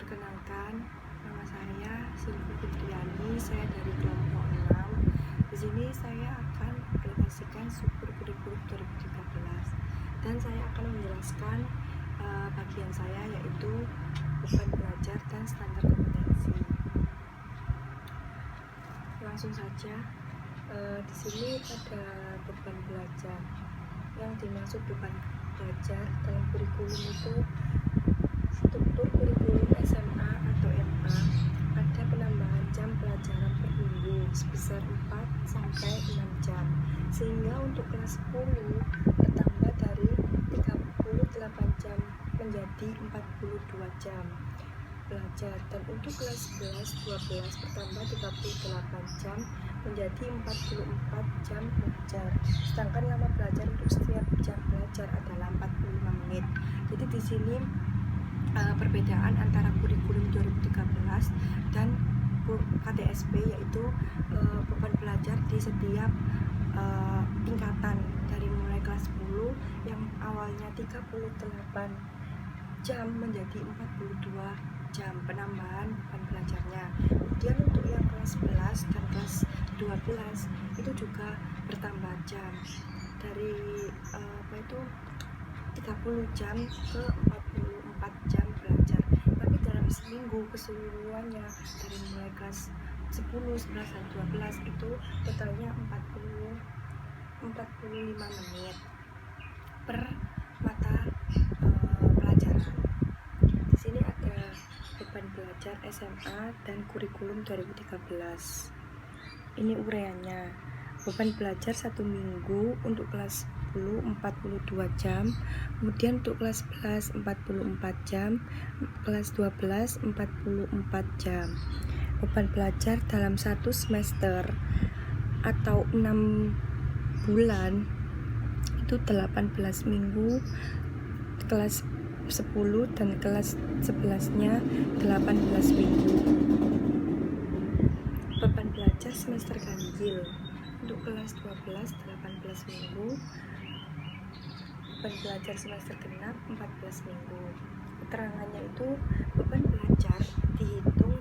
Perkenalkan, nama saya Sylvi Fitriani, saya dari kelompok 6. Di sini saya akan mempresentasikan Super Kurikulum 2013 dan saya akan menjelaskan bagian saya, yaitu beban belajar dan standar kompetensi. Langsung saja, di sini ada beban belajar. Yang dimaksud beban belajar dalam kurikulum itu struktur kurikulum SMA atau MA ada penambahan jam pelajaran per minggu sebesar 4-6 jam, sehingga untuk kelas 10 bertambah dari 38 jam menjadi 42 jam belajar, dan untuk kelas 11-12 bertambah 38 jam menjadi 44 jam belajar, sedangkan lama belajar untuk setiap jam belajar adalah 45 menit. Jadi di sini perbedaan antara kurikulum 2013 dan KTSP, yaitu beban belajar di setiap tingkatan dari mulai kelas 10 yang awalnya 38 jam menjadi 42 jam penambahan beban belajarnya. Kemudian untuk yang kelas 11 dan kelas 12 itu juga bertambah jam dari 30 jam ke 44 jam belajar, tapi dalam seminggu keseluruhannya dari mulai kelas 10, 11, dan 12 itu totalnya 45 menit per mata pelajaran. Di sini ada beban belajar SMA dan kurikulum 2013. Ini uraiannya. Beban belajar 1 minggu untuk kelas 10 42 jam, kemudian untuk kelas 11 44 jam, kelas 12 44 jam. Beban belajar dalam 1 semester atau 6 bulan itu 18 minggu kelas 10 dan kelas 11-nya 18 minggu. Beban belajar semester ganjil untuk kelas 12 18 minggu, beban belajar semester genap 14 minggu. Keterangannya itu beban belajar dihitung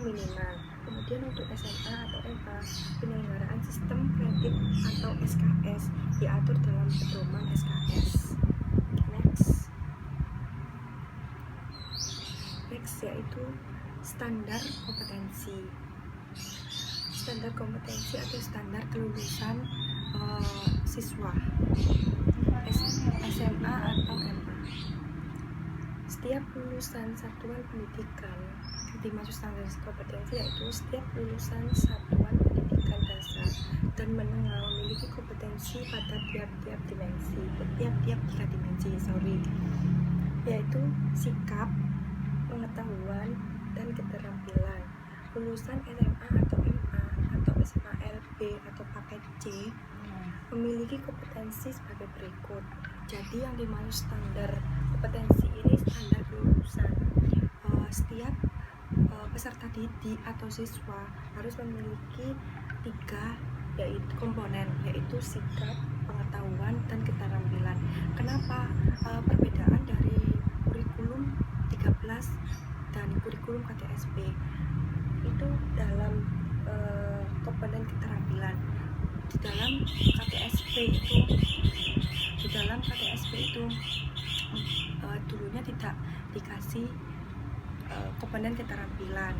minimal. Kemudian untuk SMA atau MA, penyelenggaraan sistem kredit atau SKS diatur dalam pedoman SKS. Next yaitu standar kompetensi. Standar kompetensi atau standar kelulusan siswa SMA atau MA. Setiap lulusan satuan pendidikan, dimaksud standar kompetensi yaitu setiap lulusan satuan pendidikan dasar dan menengah memiliki kompetensi pada tiap-tiap tiga dimensi, yaitu sikap, pengetahuan, dan keterampilan. Lulusan SMA atau MA atau SMALB atau paket C memiliki kompetensi sebagai berikut. Jadi yang dimaksud standar kompetensi ini standar kelulusan. Setiap peserta didik atau siswa harus memiliki 3 komponen, yaitu sikap, pengetahuan, dan keterampilan. Kenapa perbedaan dari kurikulum 13 dan kurikulum KTSP itu dalam komponen keterampilan? Di dalam KTSP itu dulunya tidak dikasih komponen keterampilan.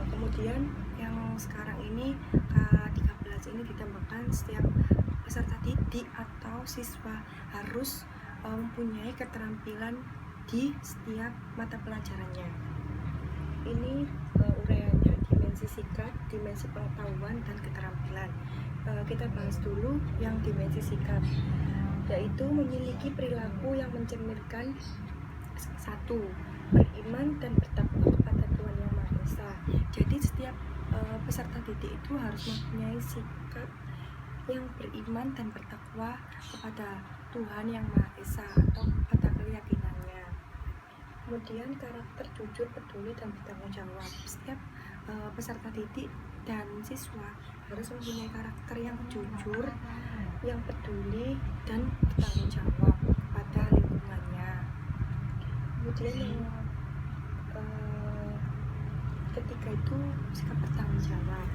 Kemudian yang sekarang ini K13 ini ditambahkan setiap peserta didik atau siswa harus mempunyai keterampilan di setiap mata pelajarannya. Ini uraiannya dimensi sikap, dimensi pengetahuan, dan keterampilan. Kita bahas dulu yang dimensi sikap, yaitu memiliki perilaku yang mencerminkan 1. Beriman dan bertakwa kepada Tuhan Yang Maha Esa. Jadi setiap peserta didik itu harus mempunyai sikap yang beriman dan bertakwa kepada Tuhan Yang Maha Esa atau pada keyakinannya. Kemudian karakter jujur, peduli, dan bertanggung jawab. Setiap peserta didik dan siswa harus mempunyai karakter yang jujur, yang peduli, dan bertanggung jawab kepada lingkungannya. Kemudian yang ketiga itu sikap bertanggung jawab.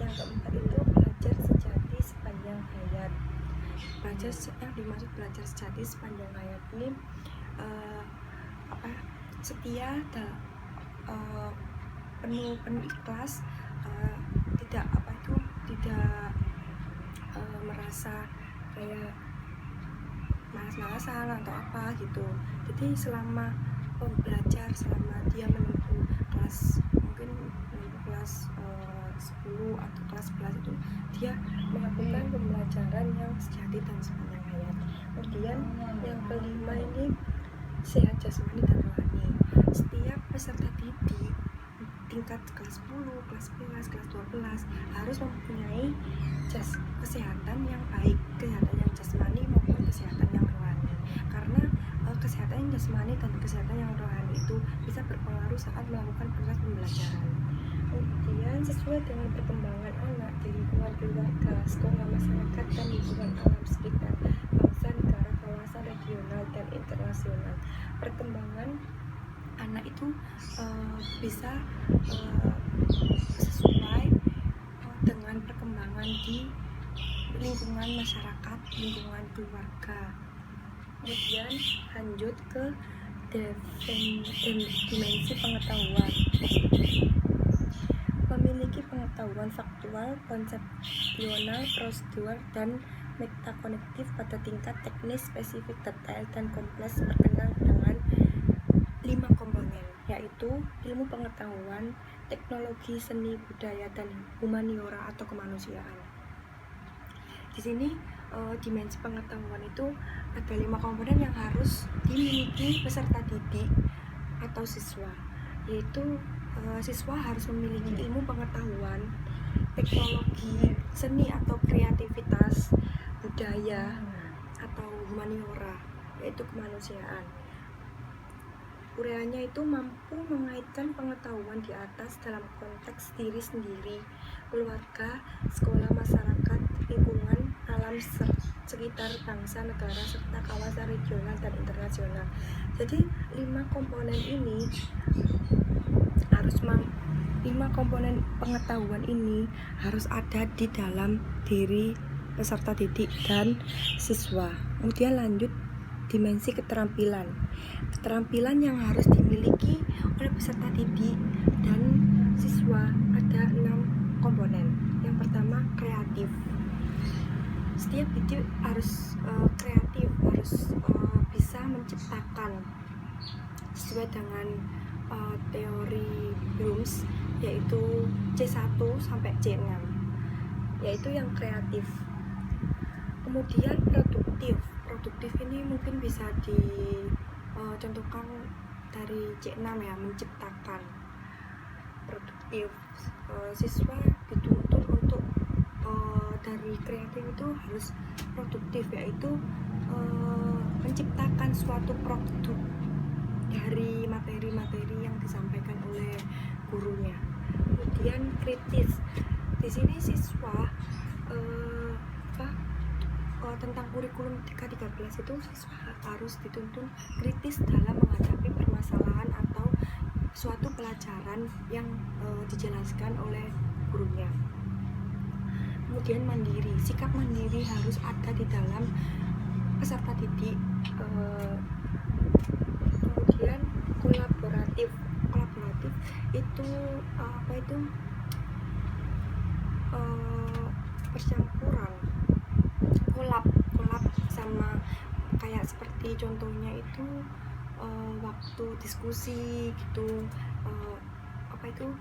Yang keempat itu belajar sejati sepanjang hayat. Yang dimaksud belajar sejati sepanjang hayat ini setia, penuh ikhlas, tidak merasa kayak malas-malasan atau apa gitu. Jadi selama belajar, selama dia menempuh kelas 10 atau kelas 11 itu, dia melakukan pembelajaran yang sejati dan sepanjang hayat. Kemudian yang kelima ini sehat jasmani dan rohani. Setiap peserta didik tingkat kelas 10, kelas 11, kelas 12 harus mempunyai kesehatan yang baik, kesehatan yang jasmani maupun kesehatan yang rohani. Karena kesehatan yang jasmani dan kesehatan yang rohani itu bisa berpengaruh saat melakukan proses pembelajaran. Kemudian sesuai dengan perkembangan anak di lingkungan keluarga, sekolah, masyarakat, dan lingkungan alam sekitar, bangsa, negara, kawasan, regional, dan internasional. Perkembangan anak itu bisa sesuai dengan perkembangan di lingkungan masyarakat, lingkungan keluarga. Kemudian lanjut ke dimensi pengetahuan. Memiliki pengetahuan faktual, konsepsional, prosedural, dan metakognitif pada tingkat teknis, spesifik, detail, dan kompleks, berkenal dengan 5 komponen, yaitu ilmu pengetahuan, teknologi, seni, budaya, dan humaniora atau kemanusiaan. Di sini dimensi pengetahuan itu ada 5 komponen yang harus dimiliki peserta didik atau siswa, yaitu siswa harus memiliki ilmu pengetahuan, teknologi, seni atau kreativitas, budaya atau humaniora, yaitu kemanusiaan. Uraiannya itu mampu mengaitkan pengetahuan di atas dalam konteks diri sendiri, keluarga, sekolah, masyarakat, lingkungan, alam sekitar, bangsa, negara, serta kawasan regional dan internasional. Jadi 5 komponen pengetahuan ini harus ada di dalam diri peserta didik dan siswa. Kemudian lanjut dimensi keterampilan. Keterampilan yang harus dimiliki oleh peserta didik dan siswa ada 6 komponen. Yang pertama, kreatif. Setiap didik harus kreatif, harus bisa menciptakan sesuai dengan teori Bloom's, yaitu C1 sampai C6, yaitu yang kreatif. Kemudian produktif ini mungkin bisa dicontohkan dari C6 ya, menciptakan. Produktif, siswa dituntut untuk dari kreatif itu harus produktif, yaitu menciptakan suatu produk dari materi-materi yang disampaikan oleh gurunya. Kemudian kritis, di sini siswa tentang kurikulum K13 itu siswa harus dituntun kritis dalam menghadapi permasalahan atau suatu pelajaran yang dijelaskan oleh gurunya. Kemudian mandiri, sikap mandiri harus ada di dalam peserta didik. Kemudian kolaboratif itu percampuran, kolab sama kayak seperti contohnya itu waktu diskusi gitu,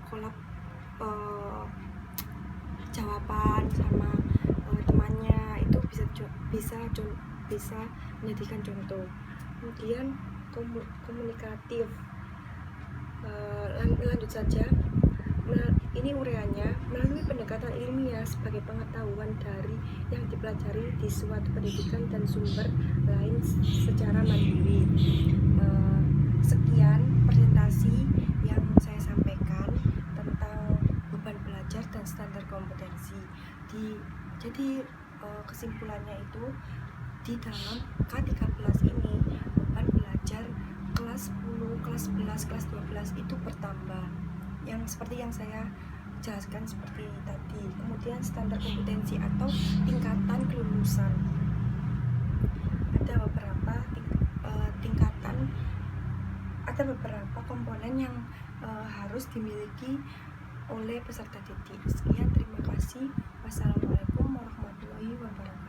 kolab jawaban sama temannya itu bisa menjadikan contoh. Kemudian komunikatif, lanjut saja. Ini uraiannya, melalui pendekatan ilmiah sebagai pengetahuan dari yang dipelajari di suatu pendidikan dan sumber lain secara mandiri. Sekian presentasi yang saya sampaikan tentang beban belajar dan standar kompetensi. Jadi kesimpulannya itu, di dalam K13 ini beban belajar kelas 10, kelas 11, kelas 12 itu bertambah. yang seperti yang saya jelaskan seperti tadi. Kemudian standar kompetensi atau tingkatan kelulusan. Ada beberapa tingkatan, ada beberapa komponen yang harus dimiliki oleh peserta didik. Sekian, terima kasih. Wassalamualaikum warahmatullahi wabarakatuh.